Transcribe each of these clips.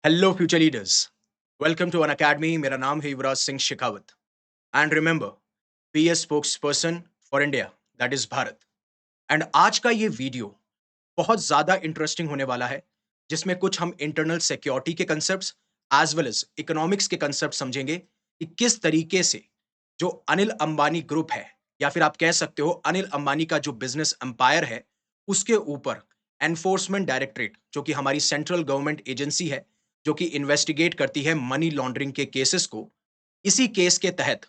Hello future leaders, welcome to Unacademy. मेरा नाम है Yuvraj Singh Shekhawat and remember, be a spokesperson for India, that is Bharat. And आज का ये वीडियो बहुत ज़्यादा इंटरेस्टिंग होने वाला है, जिसमें कुछ हम इंटरनल सिक्योरिटी के concepts as well as economics के कंसेप्ट समझेंगे कि किस तरीके से जो अनिल अंबानी ग्रुप है, या फिर आप कह सकते हो अनिल अंबानी का जो बिजनेस एम्पायर है, उसके ऊपर एनफोर्समेंट डायरेक्टरेट, जो कि हमारी सेंट्रल गवर्नमेंट एजेंसी है, जो कि इन्वेस्टिगेट करती है मनी लॉन्ड्रिंग के केसेस को। इसी केस के तहत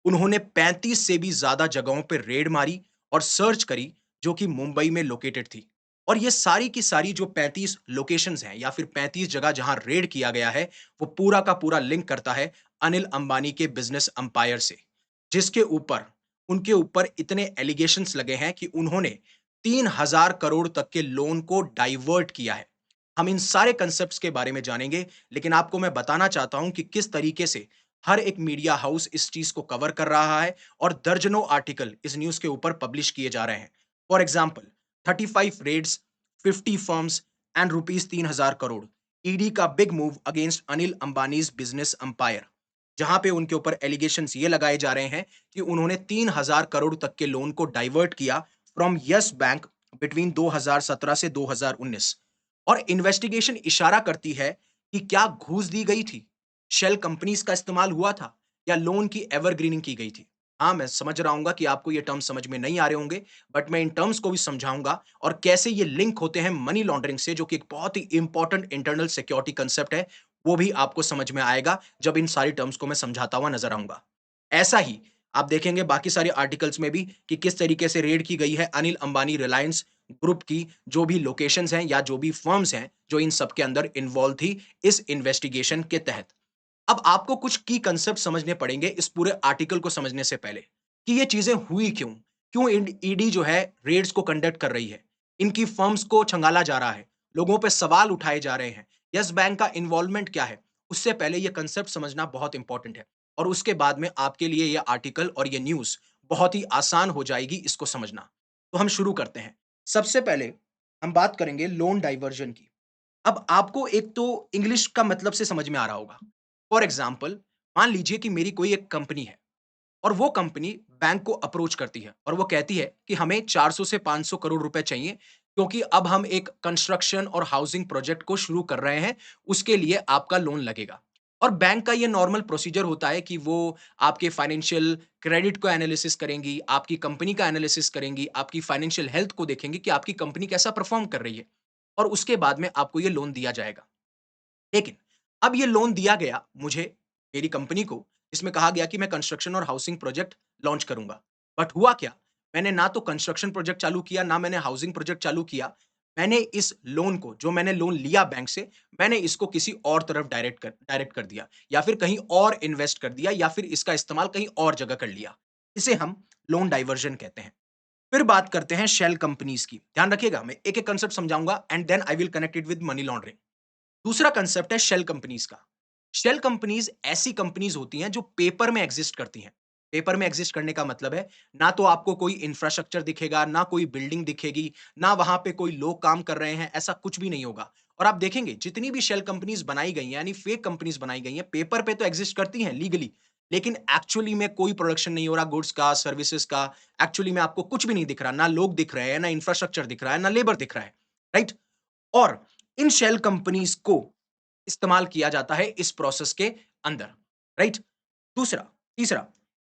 उन्होंने 35 से भी ज्यादा जगहों पर रेड मारी और सर्च करी, जो कि मुंबई में लोकेटेड थी। और ये सारी की सारी जो 35 लोकेशंस हैं या फिर 35 जगह जहां रेड किया गया है, वो पूरा का पूरा लिंक करता है अनिल अंबानी के बिजनेस अंपायर से, जिसके ऊपर उनके ऊपर इतने एलिगेशंस लगे हैं कि उन्होंने 3,000 करोड़ तक के लोन को डाइवर्ट किया है। हम इन सारे कंसेप्ट्स के बारे में जानेंगे, लेकिन आपको मैं बताना चाहता हूं कि किस तरीके से हर एक मीडिया हाउस इस चीज को कवर कर रहा है और दर्जनों आर्टिकल इस न्यूज के ऊपर पब्लिश किए जा रहे हैं। For example, 35 raids, 50 firms and ₹3,000 crore. ED का big move against Anil Ambani's business empire, जहां पे उनके ऊपर एलिगेशंस ये लगाए जा रहे हैं कि उन्होंने 3,000 करोड़ तक के लोन को डाइवर्ट किया फ्रॉम यस बैंक बिटवीन 2017 से 2019। और इन्वेस्टिगेशन इशारा करती है कि क्या घूस दी गई थी, शेल कंपनीज का इस्तेमाल हुआ था, या लोन की एवरग्रीनिंग की गई थी। हाँ, मैं समझ रहा हूँ कि आपको ये टर्म्स समझ में नहीं आ रहे होंगे, बट मैं इन टर्म्स को भी समझाऊंगा और कैसे ये लिंक होते हैं मनी लॉन्ड्रिंग से, जो कि एक बहुत ही इंपॉर्टेंट इंटरनल सिक्योरिटी कंसेप्ट है। वो भी आपको समझ में आएगा जब इन सारी टर्म्स को मैं समझाता हुआ नजर आऊंगा। ऐसा ही आप देखेंगे बाकी सारे आर्टिकल्स में भी कि किस तरीके से रेड की गई है अनिल अंबानी रिलायंस ग्रुप की जो भी लोकेशंस हैं या जो भी फर्म्स हैं जो इन सब के अंदर इन्वॉल्व थी इस इन्वेस्टिगेशन के तहत। अब आपको कुछ की कंसेप्ट समझने पड़ेंगे इस पूरे आर्टिकल को समझने से पहले, कि ये चीजें हुई क्यों, क्यों ईडी जो है रेड्स को कंडक्ट कर रही है, इनकी फर्म्स को छंगाला जा रहा है, लोगों पे सवाल उठाए जा रहे हैं, यस बैंक का इन्वॉल्वमेंट क्या है। उससे पहले ये कंसेप्ट समझना बहुत इंपॉर्टेंट है, और उसके बाद में आपके लिए ये आर्टिकल और ये न्यूज बहुत ही आसान हो जाएगी इसको समझना। तो हम शुरू करते हैं। सबसे पहले हम बात करेंगे लोन डाइवर्जन की। अब आपको एक तो इंग्लिश का मतलब से समझ में आ रहा होगा। फॉर एग्जाम्पल, मान लीजिए कि मेरी कोई एक कंपनी है और वो कंपनी बैंक को अप्रोच करती है और वो कहती है कि हमें 400 से 500 करोड़ रुपए चाहिए, क्योंकि अब हम एक कंस्ट्रक्शन और हाउसिंग प्रोजेक्ट को शुरू कर रहे हैं, उसके लिए आपका लोन लगेगा। और बैंक का ये नॉर्मल प्रोसीजर होता है कि वो आपके फाइनेंशियल क्रेडिट को एनालिसिस करेंगी, आपकी कंपनी का एनालिसिस करेंगी, आपकी फाइनेंशियल हेल्थ को देखेंगी कि आपकी कंपनी कैसा परफॉर्म कर रही है, और उसके बाद में आपको ये लोन दिया जाएगा। लेकिन अब ये लोन दिया गया मुझे, मेरी कंपनी को, जिसमें कहा गया कि मैं कंस्ट्रक्शन और हाउसिंग प्रोजेक्ट लॉन्च करूंगा। बट हुआ क्या, मैंने ना तो कंस्ट्रक्शन प्रोजेक्ट चालू किया, ना मैंने हाउसिंग प्रोजेक्ट चालू किया। मैंने इस लोन को, जो मैंने लोन लिया बैंक से, मैंने इसको किसी और तरफ डायरेक्ट कर दिया, या फिर कहीं और इन्वेस्ट कर दिया, या फिर इसका इस्तेमाल कहीं और जगह कर लिया। इसे हम लोन डाइवर्जन कहते हैं। फिर बात करते हैं शेल कंपनीज की। ध्यान रखिएगा, मैं एक एक कंसेप्ट समझाऊंगा and then I will connect it with money laundering. दूसरा कंसेप्ट है शेल कंपनीज का। शेल कंपनीज ऐसी कंपनीज होती हैं जो पेपर में एग्जिस्ट करती हैं। पेपर में एग्जिस्ट करने का मतलब है, ना तो आपको कोई इंफ्रास्ट्रक्चर दिखेगा, ना कोई बिल्डिंग दिखेगी, ना वहां पे कोई लोग काम कर रहे हैं, ऐसा कुछ भी नहीं होगा। और आप देखेंगे जितनी भी शेल कंपनीज बनाई गई हैं, यानी फेक कंपनीज बनाई गई हैं, पेपर पे तो एग्जिस्ट करती हैं लीगली, लेकिन एक्चुअली में कोई प्रोडक्शन नहीं हो रहा गुड्स का, सर्विसेज का। एक्चुअली में आपको कुछ भी नहीं दिख रहा, ना लोग दिख रहे हैं, ना इंफ्रास्ट्रक्चर दिख रहा है, ना लेबर दिख रहा है। राइट। और इन शेल कंपनीज को इस्तेमाल किया जाता है इस प्रोसेस के अंदर। राइट। दूसरा, तीसरा,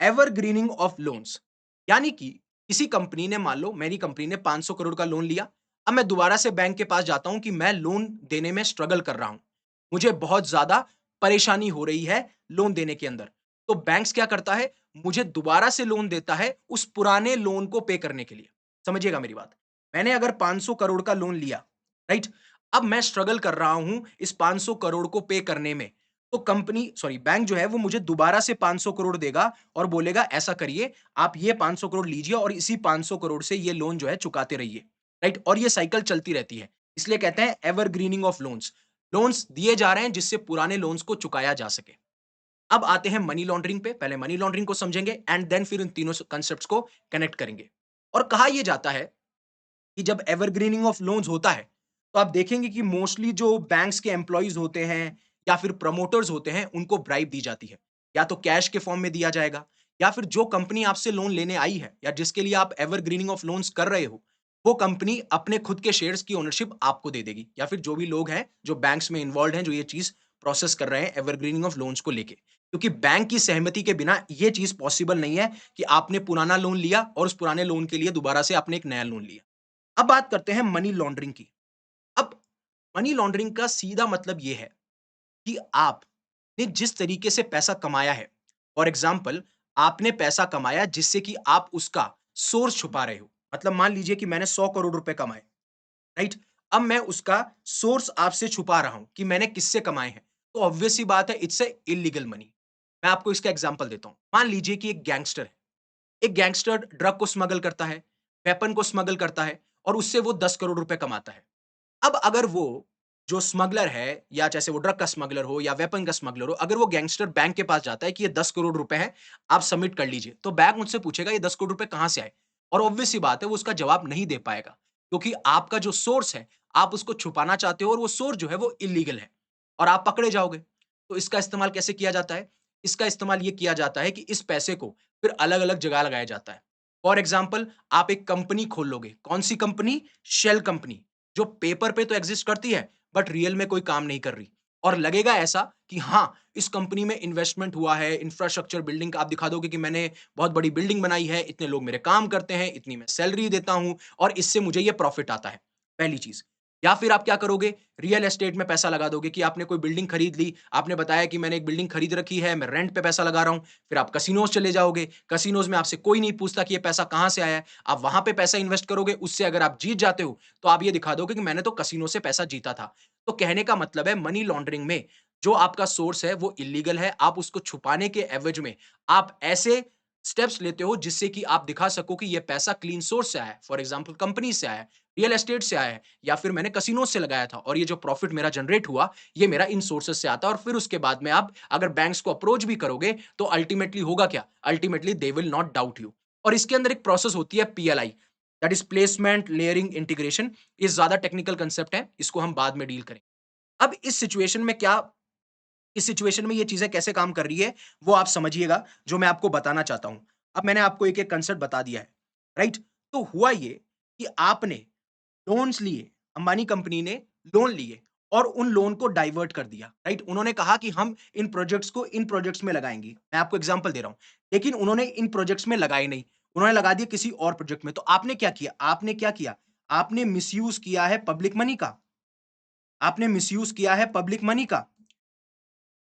एवरग्रीनिंग ऑफ लोन्स, यानी कि किसी कंपनी ने, मान लो मेरी कंपनी ने 500 करोड़ का लोन लिया। अब मैं दोबारा से बैंक के पास जाता हूं कि मैं लोन देने में स्ट्रगल कर रहा हूं, मुझे बहुत ज्यादा परेशानी हो रही है लोन देने के अंदर। तो बैंक्स क्या करता है, मुझे दोबारा से लोन देता है उस पुराने लोन को पे करने के लिए। समझिएगा मेरी बात। मैंने अगर 500 करोड़ का लोन लिया, राइट, अब मैं स्ट्रगल कर रहा हूं इस 500 करोड़ को पे करने में, तो कंपनी, सॉरी, बैंक जो है वो मुझे दोबारा से 500 करोड़ देगा और बोलेगा ऐसा करिए, आप ये 500 करोड़ लीजिए और इसी 500 करोड़ से ये लोन जो है चुकाते रहिए। राइट। और ये साइकिल चलती रहती है, इसलिए कहते हैं एवरग्रीनिंग ऑफ लोन्स। लोन्स दिए जा रहे हैं जिससे पुराने लोन्स को चुकाया जा सके। अब आते हैं मनी लॉन्ड्रिंग पे। पहले मनी लॉन्ड्रिंग को समझेंगे एंड देन फिर इन तीनों कंसेप्ट्स को कनेक्ट करेंगे। और कहा यह जाता है कि जब एवरग्रीनिंग ऑफ लोन्स होता है, तो आप देखेंगे कि मोस्टली जो बैंक्स के एम्प्लॉइज होते हैं या फिर प्रमोटर्स होते हैं, उनको ब्राइब दी जाती है। या तो कैश के फॉर्म में दिया जाएगा, या फिर जो कंपनी आपसे लोन लेने आई है या जिसके लिए आप एवरग्रीनिंग ऑफ लोन्स कर रहे हो, वो कंपनी अपने खुद के शेयर्स की ओनरशिप आपको दे देगी, या फिर जो भी लोग हैं, जो बैंक्स में इन्वॉल्वड हैं, जो ये चीज़ प्रोसेस कर रहे हैं एवरग्रीनिंग ऑफ लोन्स को लेके। क्योंकि बैंक की सहमति के बिना ये चीज़ पॉसिबल नहीं है कि आपने पुराना लोन लिया और उस पुराने लोन के लिए दोबारा से आपने एक नया लोन लिया। अब बात करते हैं मनी लॉन्ड्रिंग की। अब मनी लॉन्ड्रिंग का सीधा मतलब ये है कि आपने जिस तरीके से पैसा कमाया है, फॉर एग्जाम्पल आपने पैसा कमाया जिससे कि आप उसका सोर्स छुपा रहे हो। मतलब मान लीजिए कि मैंने 100 करोड़ रुपए कमाए, राइट? अब मैं उसका सोर्स आपसे छुपा रहा हूं कि मैंने किससे कमाए हैं। तो ऑब्वियस सी बात है, इट्स ए इलीगल मनी। मैं आपको इसका एग्जांपल देता हूं। मान लीजिए कि एक गैंगस्टर है। एक गैंगस्टर ड्रग को स्मगल करता है, वेपन को स्मगल करता है और उससे वो 10 करोड़ रुपए कमाता है। अब अगर वो जो स्मगलर है, या जैसे वो ड्रग का स्मगलर हो या वेपन का स्मगलर हो, अगर वो गैंगस्टर बैंक के पास जाता है कि ये 10 करोड़ रुपए हैं, आप सबमिट कर लीजिए, तो बैंक मुझसे पूछेगा ये 10 करोड़ रुपए कहां से आए? और ऑब्वियस सी बात है, वो उसका जवाब नहीं दे पाएगा, क्योंकि आपका जो सोर्स है, आप उसको छुपाना चाहते हो और वो सोर्स जो है वो इलीगल है और आप पकड़े जाओगे। तो इसका इस्तेमाल कैसे किया जाता है? इसका इस्तेमाल ये किया जाता है कि इस पैसे को फिर अलग-अलग जगह लगाया जाता है। फॉर एग्जाम्पल आप एक कंपनी खोल लोगे। कौन सी कंपनी? Shell company. जो पेपर पे तो एग्जिस्ट करती है, बट रियल में कोई काम नहीं कर रही। और लगेगा ऐसा कि हाँ, इस कंपनी में इन्वेस्टमेंट हुआ है, इंफ्रास्ट्रक्चर बिल्डिंग आप दिखा दोगे कि मैंने बहुत बड़ी बिल्डिंग बनाई है, इतने लोग मेरे काम करते हैं, इतनी मैं सैलरी देता हूँ और इससे मुझे ये प्रॉफिट आता है। पहली चीज। या फिर आप क्या करोगे? रियल एस्टेट में पैसा लगा दोगे कि आपने कोई बिल्डिंग खरीद ली, आपने बताया कि मैंने एक बिल्डिंग खरीद रखी है, मैं रेंट पे पैसा लगा रहा हूं। फिर आप कसिनोज चले जाओगे। कसिनोज में आपसे कोई नहीं पूछता कि ये पैसा कहां से आया है। आप वहां पे पैसा इन्वेस्ट करोगे, उससे अगर आप जीत जाते हो, तो आप ये दिखा दोगे कि मैंने तो कसिनो से पैसा जीता था। तो कहने का मतलब है, मनी लॉन्ड्रिंग में जो आपका सोर्स है वो इलीगल है। आप उसको छुपाने के एवज में आप ऐसे स्टेप्स लेते हो जिससे कि आप दिखा सको कि ये पैसा क्लीन सोर्स से आया है। फॉर एग्जांपल कंपनी से आया है, रियल एस्टेट से आया है, या फिर मैंने कसिनो से लगाया था और ये जो प्रॉफिट मेरा जनरेट हुआ, ये मेरा इन सोर्सेस से आता है। और फिर उसके बाद में आप अगर बैंक्स को अप्रोच भी करोगे, तो अल्टीमेटली होगा क्या? Ultimately they will not doubt you. और इसके अंदर एक प्रोसेस होती है PLI, that is placement layering integration. ये ज्यादा टेक्निकल कंसेप्ट है, इसको हम बाद में डील करें। अब इस सिचुएशन में ये चीजें कैसे काम कर रही है, वो आप समझिएगा, जो मैं आपको बताना चाहता हूं। अब मैंने आपको एक एक कंसेप्ट बता दिया है, राइट? तो हुआ ये कि आपने लोन्स लिए, अंबानी कंपनी ने लोन लिए और उन लोन को डाइवर्ट कर दिया, राइट? उन्होंने कहा कि हम इन प्रोजेक्ट्स में लगाएंगे। मैं आपको एग्जांपल दे रहा हूं, लेकिन उन्होंने इन प्रोजेक्ट्स में लगाए नहीं, उन्होंने लगा दिए किसी और प्रोजेक्ट में। तो आपने क्या किया? आपने मिसयूज किया है पब्लिक मनी का। आपने मिसयूज किया है पब्लिक मनी का,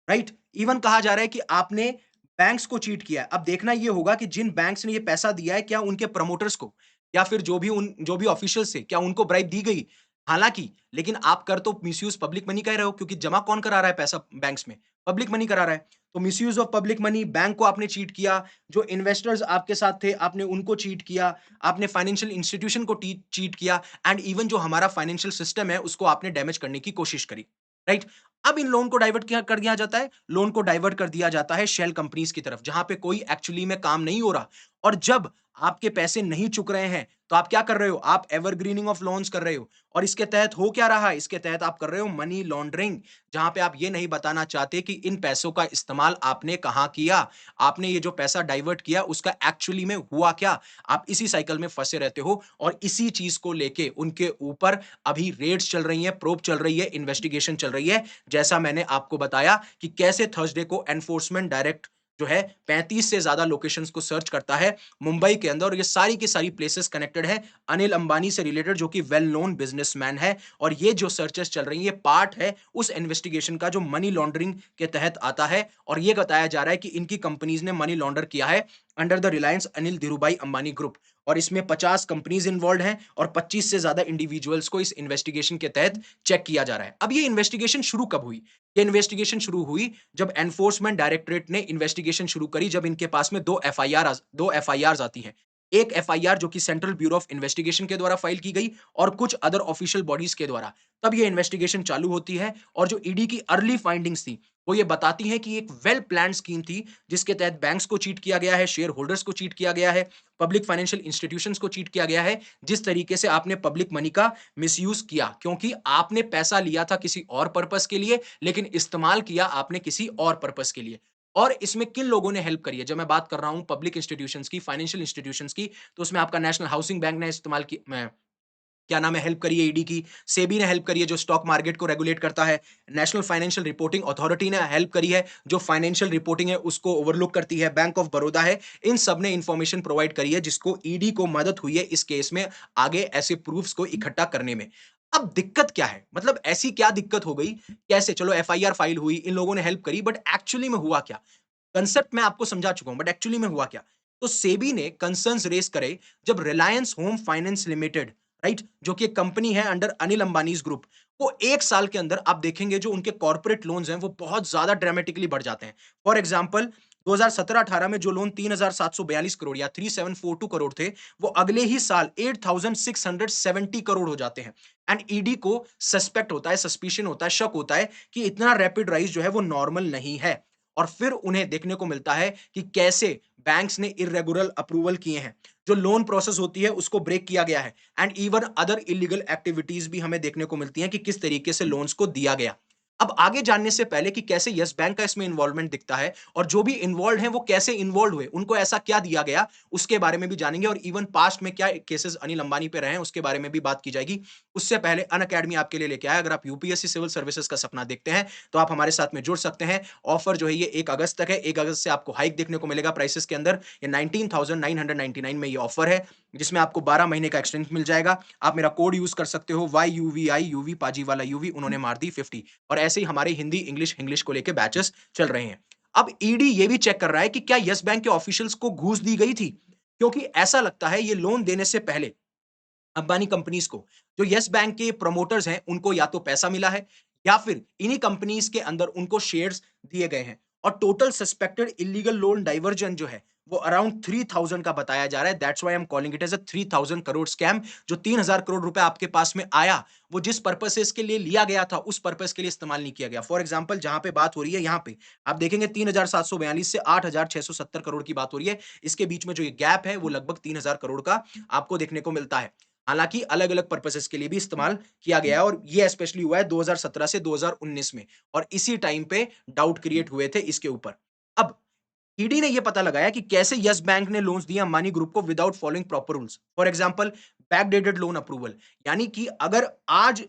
राइट? इवन कहा जा रहा है कि आपने बैंक्स को चीट किया है। अब देखना ये होगा कि जिन बैंक्स ने ये पैसा दिया है, क्या उनके प्रमोटर्स को या फिर जो भी ऑफिशियल्स थे, क्या उनको ब्राइब दी गई? हालांकि, लेकिन आप कर तो मिसयूज पब्लिक मनी का ही रहे हो, क्योंकि जमा कौन करा रहा है पैसा बैंक्स में? पब्लिक मनी करा रहा है। तो misuse of public money, bank को आपने चीट किया, जो इन्वेस्टर्स आपके साथ थे आपने उनको चीट किया, आपने फाइनेंशियल इंस्टीट्यूशन को चीट किया, एंड इवन जो हमारा फाइनेंशियल सिस्टम है उसको आपने डैमेज करने की कोशिश करी, राइट? अब इन लोन को डाइवर्ट किया कर दिया जाता है, लोन को डाइवर्ट कर दिया जाता है शेल कंपनीज की तरफ, जहां पे कोई एक्चुअली में काम नहीं हो रहा। और जब आपके पैसे नहीं चुक रहे हैं, तो आप क्या कर रहे हो? आप एवरग्रीनिंग ऑफ लोन्स कर रहे हो। और इसके तहत हो क्या रहा है? इसके तहत आप कर रहे हो मनी लॉन्ड्रिंग, जहां पे आप ये नहीं बताना चाहते कि इन पैसों का इस्तेमाल आपने कहां किया, आपने ये जो पैसा डाइवर्ट किया उसका एक्चुअली में हुआ क्या। आप इसी साइकिल में फंसे रहते हो और इसी चीज को लेके उनके ऊपर अभी रेड्स चल रही हैं, प्रोब चल रही है, इन्वेस्टिगेशन चल रही है। जैसा मैंने आपको बताया कि कैसे थर्सडे को एनफोर्समेंट डायरेक्ट जो है 35 से ज्यादा लोकेशंस को सर्च करता है मुंबई के अंदर, और ये सारी की सारी प्लेसेस कनेक्टेड है अनिल अंबानी से रिलेटेड, जो कि वेल नोन बिजनेसमैन है। और ये जो सर्चेस चल रही है, ये पार्ट है उस इन्वेस्टिगेशन का जो मनी लॉन्ड्रिंग के तहत आता है। और ये बताया जा रहा है कि इनकी कंपनीज ने मनी लॉन्डर किया है under the Reliance Anil Dhirubhai Ambani group. और इसमें 50 कंपनीज इन्वॉल्व हैं और 25 से ज्यादा इंडिविजुअल्स को इस इन्वेस्टिगेशन के तहत चेक किया जा रहा है। अब ये इन्वेस्टिगेशन शुरू कब हुई? ये इन्वेस्टिगेशन शुरू हुई जब एनफोर्समेंट डायरेक्टरेट ने इन्वेस्टिगेशन शुरू करी, जब इनके पास में दो एफआईआर आती हैं। एक एफआईआर जो कि सेंट्रल ब्यूरो ऑफ इन्वेस्टिगेशन के द्वारा फाइल की गई और कुछ अदर ऑफिशियल बॉडीज के द्वारा। तब ये इन्वेस्टिगेशन चालू होती है और जो ईडी की अर्ली फाइंडिंग्स थी, वो ये बताती हैं कि एक वेल प्लान्ड स्कीम थी, जिसके तहत बैंक्स को चीट किया गया है, शेयर होल्डर्स को चीट किया गया है, पब्लिक फाइनेंशियल इंस्टीट्यूशंस को चीट किया गया है, जिस तरीके से आपने पब्लिक मनी का मिसयूज किया, क्योंकि आपने पैसा लिया था किसी और पर्पस के लिए, लेकिन इस्तेमाल किया आपने किसी और पर्पस के लिए। और इसमें किन लोगों ने हेल्प करी है? जब मैं बात कर रहा हूं पब्लिक इंस्टीट्यूशंस की, फाइनेंशियल इंस्टीट्यूशंस की, तो उसमें आपका नेशनल हाउसिंग बैंक ने इस्तेमाल की, क्या नाम है, हेल्प करी है ईडी की। सेबी ने हेल्प करी है जो स्टॉक मार्केट को रेगुलेट करता है। नेशनल फाइनेंशियल रिपोर्टिंग अथॉरिटी ने हेल्प करी है जो फाइनेंशियल रिपोर्टिंग है उसको ओवरलुक करती है। बैंक ऑफ बड़ौदा है। इन सब ने इंफॉर्मेशन प्रोवाइड करी है जिसको ईडी को मदद हुई है इस केस में आगे ऐसे प्रूफ्स को इकट्ठा करने में। अब दिक्कत क्या है? मतलब ऐसी क्या दिक्कत हो गई? कैसे? चलो एफआईआर फाइल हुई, इन लोगों ने हेल्प करी, बट एक्चुअली में हुआ क्या? कंसेप्ट मैं आपको समझा चुका हूं, बट एक्चुअली में हुआ क्या? तो सेबी ने कंसर्न्स रेज करे जब Reliance home finance limited, right, जो कि एक कंपनी है अंडर अनिल अंबानीज ग्रुप, वो एक साल के अंदर आप देखेंगे जो उनके कॉर्पोरेट लोन्स हैं वो बहुत ज्यादा ड्रामेटिकली बढ़ जाते हैं। फॉर एग्जांपल 2017-18 में जो लोन 3742 करोड़ या 3742 करोड़ थे, वो अगले ही साल 8670 करोड़ हो जाते हैं। एंड ईडी को सस्पेक्ट होता है, सस्पिशन होता है, शक होता है कि इतना रैपिड राइज जो है वो नॉर्मल नहीं है। और फिर उन्हें देखने को मिलता है कि कैसे बैंक्स ने इर्रेगुलर अप्रूवल किए हैं, जो लोन प्रोसेस होती है उसको ब्रेक किया गया है, and even other illegal activities भी हमें देखने को मिलती हैं कि किस तरीके से लोन्स को दिया गया। अब आगे जानने से पहले कि कैसे यस बैंक का इसमें इन्वॉल्वमेंट दिखता है और जो भी इन्वॉल्व हैं वो कैसे इन्वॉल्व हुए, उनको ऐसा क्या दिया गया, उसके बारे में भी जानेंगे और इवन पास्ट में क्या केसेस अनिल अंबानी पे रहे हैं उसके बारे में भी बात की जाएगी। उससे पहले अन अकेडमी आपके लिए लेके आया। अगर आप यूपीएससी सिविल सर्विसेज का सपना देखते हैं तो आप हमारे साथ में जुड़ सकते हैं। ऑफर जो है ये 1 अगस्त तक है। 1 अगस्त से आपको हाइक देखने को मिलेगा प्राइसेस के अंदर। ये 19,999 में ये ऑफर है जिसमें आपको 12 महीने का एक्सटेंशन मिल जाएगा। आप मेरा कोड यूज कर सकते हो YUVI, यूवी पाजी वाला यूवी, उन्होंने मार दी 50। और ऐसे ही हमारे हिंदी इंग्लिश इंग्लिश को लेके बैचेस चल रहे हैं। अब ईडी ये भी चेक कर रहा है कि क्या यस बैंक के ऑफिशियल्स को घूस दी गई थी, क्योंकि ऐसा लगता है ये लोन देने से पहले अंबानी कंपनीज को, जो यस बैंक के प्रमोटर्स हैं, उनको या तो पैसा मिला है या फिर इन्हीं कंपनीज के अंदर उनको शेयर्स दिए गए हैं। और total suspected illegal loan diversion जो है वो अराउंड 3000 का बताया जा रहा है। That's why I am calling it as a 3000 crore scam. जो 3000 करोड़ रुपए आपके पास में आया, वो जिस पर्पसेस के लिए लिया गया था उस पर्पस के लिए इस्तेमाल नहीं किया गया। फॉर एग्जांपल जहां पे बात हो रही है, यहाँ पे आप देखेंगे 3742 से 8670 करोड़ की बात हो रही है। इसके बीच में जो ये गैप है वो लगभग 3000 करोड़ का आपको देखने को मिलता है। हालांकि अलग-अलग पर्पसेस के लिए भी इस्तेमाल किया गया है और ये स्पेशली हुआ है 2017 से 2019 में और इसी टाइम पे डाउट क्रिएट हुए थे इसके ऊपर। अब ईडी ने यह पता लगाया कि कैसे यस बैंक ने लोन्स दिए अंबानी ग्रुप को without following proper rules. For example backdated loan approval, यानी कि अगर आज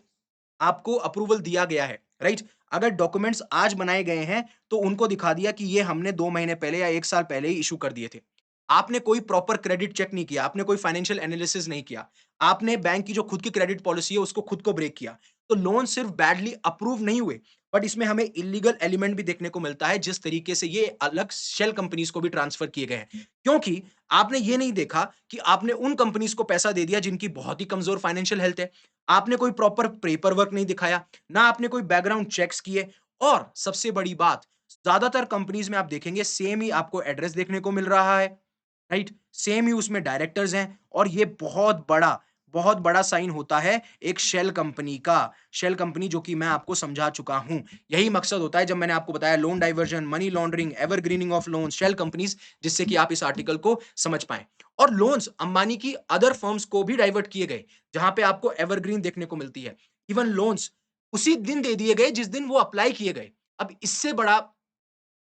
आपको अप्रूवल दिया गया है, राइट? अगर डॉक्यूमेंट्स आज बनाए गए हैं, तो उनको दिखा दिया कि ये हमने 2 महीने पहले या 1 साल पहले ही इश्यू कर दिए थे। आपने कोई प्रॉपर क्रेडिट चेक नहीं किया, आपने कोई फाइनेंशियल एनालिसिस नहीं किया, आपने बैंक की जो खुद की क्रेडिट पॉलिसी है, उसको खुद को ब्रेक किया। तो लोन सिर्फ बैडली अप्रूव नहीं हुए, बट इसमें हमें इल्लीगल एलिमेंट भी देखने को मिलता है, जिस तरीके से ये अलग शेल कंपनीज को भी ट्रांसफर किए गए हैं। क्योंकि आपने ये नहीं देखा कि आपने उन कंपनीज को पैसा दे दिया जिनकी बहुत ही कमजोर फाइनेंशियल हेल्थ है। आपने कोई प्रॉपर पेपर वर्क नहीं दिखाया, ना आपने कोई बैकग्राउंड चेक्स किए और सबसे बड़ी बात, ज्यादातर कंपनीज में आप देखेंगे सेम ही आपको एड्रेस देखने को मिल रहा है, राइट? सेम ही उसमें डायरेक्टर्स हैं और ये बहुत बड़ा साइन होता है एक शेल कंपनी का। शेल कंपनी जो कि मैं आपको समझा चुका हूं। यही मकसद होता है जब मैंने आपको बताया loan diversion, money laundering, evergreening of loans, shell companies, जिससे कि आप इस आर्टिकल को समझ पाएं। और लोन्स अंबानी की अदर फर्म्स को भी डाइवर्ट किए गए, जहां पे आपको एवरग्रीन देखने को मिलती है। इवन लोन्स उसी दिन दे दिए गए जिस दिन वो अप्लाई किए गए। अब इससे बड़ा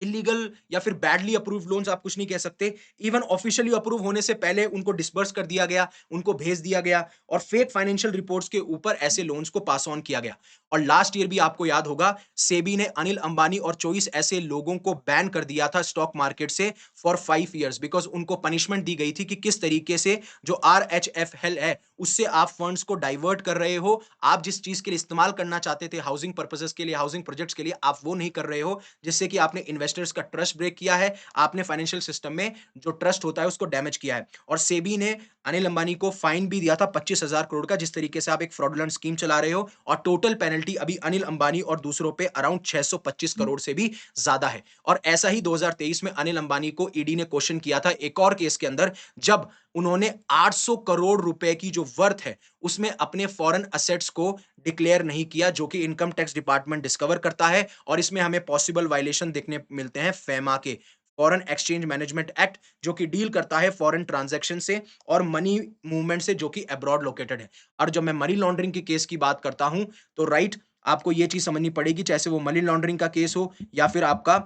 इलीगल या फिर बैडली अप्रूव्ड लोन्स आप कुछ नहीं कह सकते। इवन ऑफिशियली अप्रूव होने से पहले उनको डिसबर्स कर दिया गया, उनको भेज दिया गया और फेक फाइनेंशियल रिपोर्ट्स के ऊपर ऐसे लोन्स को पास ऑन किया गया। और लास्ट ईयर भी आपको याद होगा, सेबी ने अनिल अंबानी और 24 ऐसे लोगों को बैन कर दिया था स्टॉक मार्केट से फॉर 5 इयर्स, बिकॉज उनको पनिशमेंट दी गई थी कि किस तरीके से जो RHFL है उससे आप फंड्स को डाइवर्ट कर रहे हो। आप जिस चीज के लिए इस्तेमाल करना चाहते थे हाउसिंग पर्पसेस के लिए, हाउसिंग प्रोजेक्ट्स के लिए, आप वो नहीं कर रहे हो, जिससे कि आपने इन्वेस्टर्स का ट्रस्ट ब्रेक किया है, आपने फाइनेंशियल सिस्टम में जो ट्रस्ट होता है उसको डैमेज किया है। और सेबी ने अनिल अंबानी को फाइन भी दिया था 25,000 करोड़ का, जिस तरीके से आप एक फ्रॉडुलेंट स्कीम चला रहे हो। और टोटल पेनल्टी अभी अनिल अंबानी और दूसरों पे अराउंड 625 करोड़ से भी ज्यादा है। और ऐसा ही 2023 में अनिल अंबानी को ईडी ने क्वेश्चन किया था एक और केस के अंदर, जब उन्होंने 800 करोड़ रुपए की जो वर्थ है, उसमें अपने फॉरेन असेट्स को डिक्लेयर नहीं किया, जो कि इनकम टैक्स डिपार्टमेंट डिस्कवर करता है और इसमें हमें पॉसिबल वायलेशन देखने मिलते हैं फेमा के, फॉरेन एक्सचेंज मैनेजमेंट एक्ट, जो कि डील करता है फॉरेन ट्रांजैक्शन से और मनी मूवमेंट से, जो कि अब्रॉड लोकेटेड है। और जब मैं मनी लॉन्ड्रिंग के केस की बात करता हूं, तो राइट, आपको ये चीज समझनी पड़ेगी, चाहे वो मनी लॉन्ड्रिंग का केस हो या फिर आपका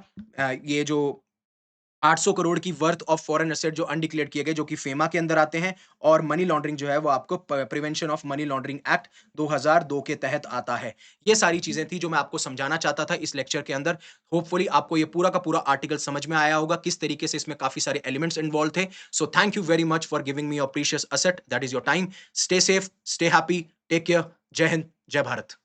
ये जो 800 करोड़ की वर्थ ऑफ फॉरेन एसेट जो अनडिक्लेयर्ड किए गए, जो कि फेमा के अंदर आते हैं, और मनी लॉन्ड्रिंग जो है वो आपको prevention of money laundering act 2002 के तहत आता है। ये सारी चीजें थी जो मैं आपको समझाना चाहता था इस लेक्चर के अंदर। होपफुली आपको ये पूरा का पूरा आर्टिकल समझ में आया होगा, किस तरीके से इसमें काफी सारे एलिमेंट्स इन्वॉल्व थे। So thank you very much for giving me your precious asset, that is your time. Stay safe, stay happy, take care. जय हिंद, जय भारत।